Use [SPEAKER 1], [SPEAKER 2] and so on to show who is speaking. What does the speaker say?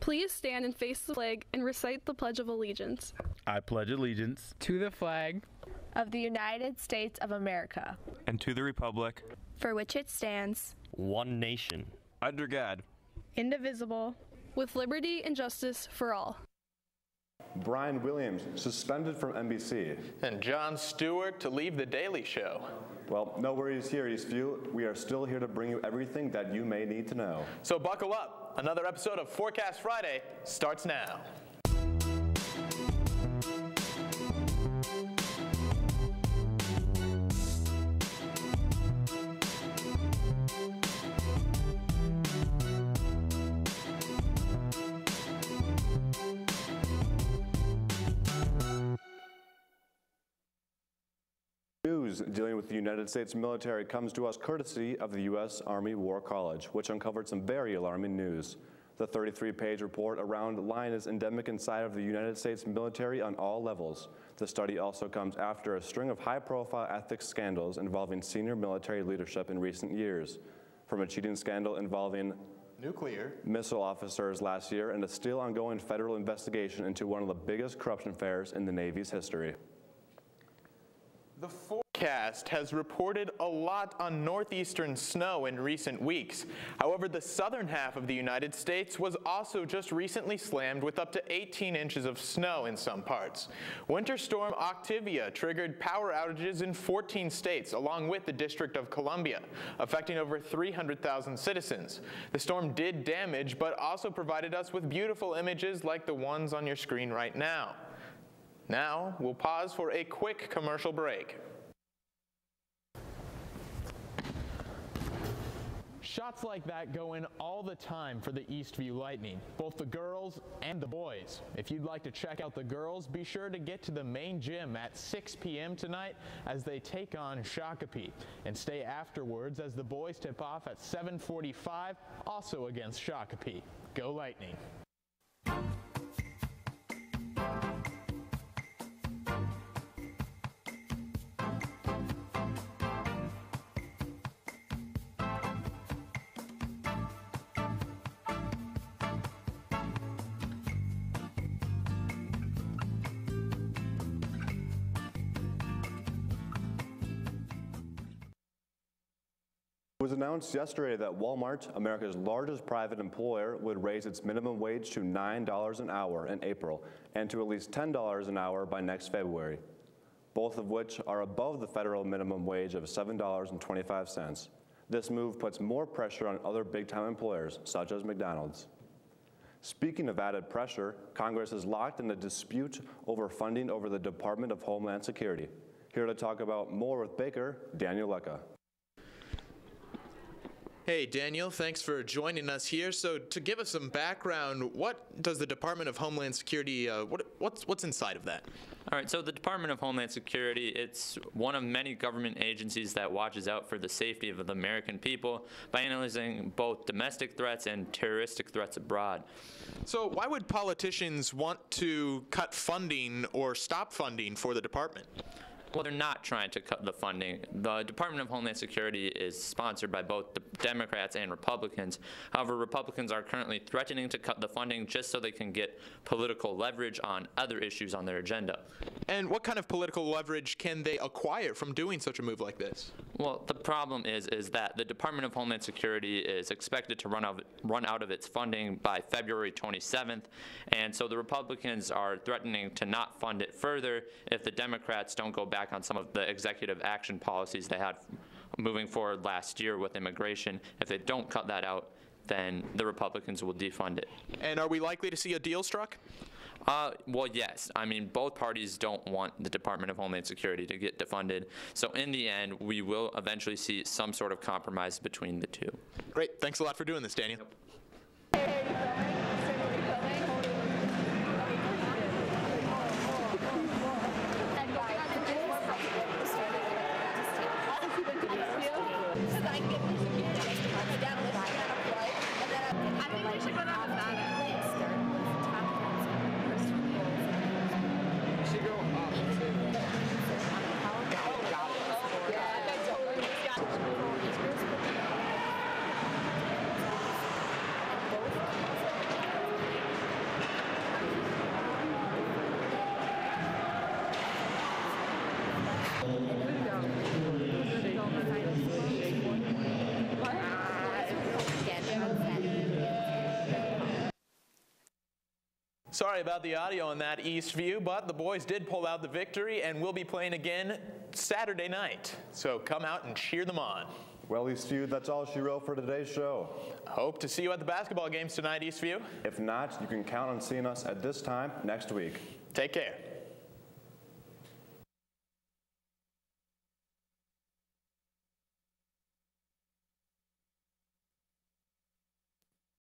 [SPEAKER 1] Please stand and face the flag and recite the Pledge of Allegiance.
[SPEAKER 2] I pledge allegiance
[SPEAKER 3] to the flag
[SPEAKER 4] of the United States of America
[SPEAKER 5] and to the republic
[SPEAKER 4] for which it stands,
[SPEAKER 6] one nation,
[SPEAKER 5] under God,
[SPEAKER 4] indivisible,
[SPEAKER 1] with liberty and justice for all.
[SPEAKER 7] Brian Williams suspended from NBC.
[SPEAKER 8] And Jon Stewart to leave The Daily Show.
[SPEAKER 7] Well, no worries here, Eastview. We are still here to bring you everything that you may need to know.
[SPEAKER 8] So buckle up. Another episode of Forecast Friday starts now.
[SPEAKER 7] News dealing with the United States military comes to us courtesy of the U.S. Army War College, which uncovered some very alarming news. The 33-page report around Lyme is endemic inside of the United States military on all levels. The study also comes after a string of high-profile ethics scandals involving senior military leadership in recent years, from a cheating scandal involving
[SPEAKER 8] nuclear
[SPEAKER 7] missile officers last year and a still ongoing federal investigation into one of the biggest corruption affairs in the Navy's history.
[SPEAKER 8] The forecast has reported a lot on northeastern snow in recent weeks. However, the southern half of the United States was also just recently slammed with up to 18 inches of snow in some parts. Winter Storm Octavia triggered power outages in 14 states, along with the District of Columbia, affecting over 300,000 citizens. The storm did damage, but also provided us with beautiful images like the ones on your screen right now. Now, we'll pause for a quick commercial break.
[SPEAKER 3] Shots like that go in all the time for the Eastview Lightning, both the girls and the boys. If you'd like to check out the girls, be sure to get to the main gym at 6 p.m. tonight as they take on Shakopee, and stay afterwards as the boys tip off at 7:45, also against Shakopee. Go Lightning!
[SPEAKER 7] It was announced yesterday that Walmart, America's largest private employer, would raise its minimum wage to $9 an hour in April and to at least $10 an hour by next February, both of which are above the federal minimum wage of $7.25. This move puts more pressure on other big-time employers, such as McDonald's. Speaking of added pressure, Congress is locked in a dispute over funding over the Department of Homeland Security. Here to talk about more with Baker, Daniel Lecca.
[SPEAKER 8] Hey, Daniel, thanks for joining us here. So to give us some background, what does the Department of Homeland Security, what's inside of that?
[SPEAKER 9] All right, so the Department of Homeland Security, it's one of many government agencies that watches out for the safety of the American people by analyzing both domestic threats and terroristic threats abroad.
[SPEAKER 8] So why would politicians want to cut funding or stop funding for the department?
[SPEAKER 9] Well, they're not trying to cut the funding. The Department of Homeland Security is sponsored by both the Democrats and Republicans. However, Republicans are currently threatening to cut the funding just so they can get political leverage on other issues on their agenda.
[SPEAKER 8] And what kind of political leverage can they acquire from doing such a move like this?
[SPEAKER 9] Well, the problem is that the Department of Homeland Security is expected to run out of its funding by February 27th, and so the Republicans are threatening to not fund it further if the Democrats don't go back on some of the executive action policies they had moving forward last year with immigration. If they don't cut that out, then the Republicans will defund it.
[SPEAKER 8] And are we likely to see a deal struck?
[SPEAKER 9] Well, yes. I mean, both parties don't want the Department of Homeland Security to get defunded. So in the end, we will eventually see some sort of compromise between the two.
[SPEAKER 8] Great. Thanks a lot for doing this, Daniel. Sorry about the audio on that, Eastview, but the boys did pull out the victory and will be playing again Saturday night. So come out and cheer them on.
[SPEAKER 7] Well, Eastview, that's all she wrote for today's show.
[SPEAKER 8] Hope to see you at the basketball games tonight, Eastview.
[SPEAKER 7] If not, you can count on seeing us at this time next week.
[SPEAKER 8] Take care.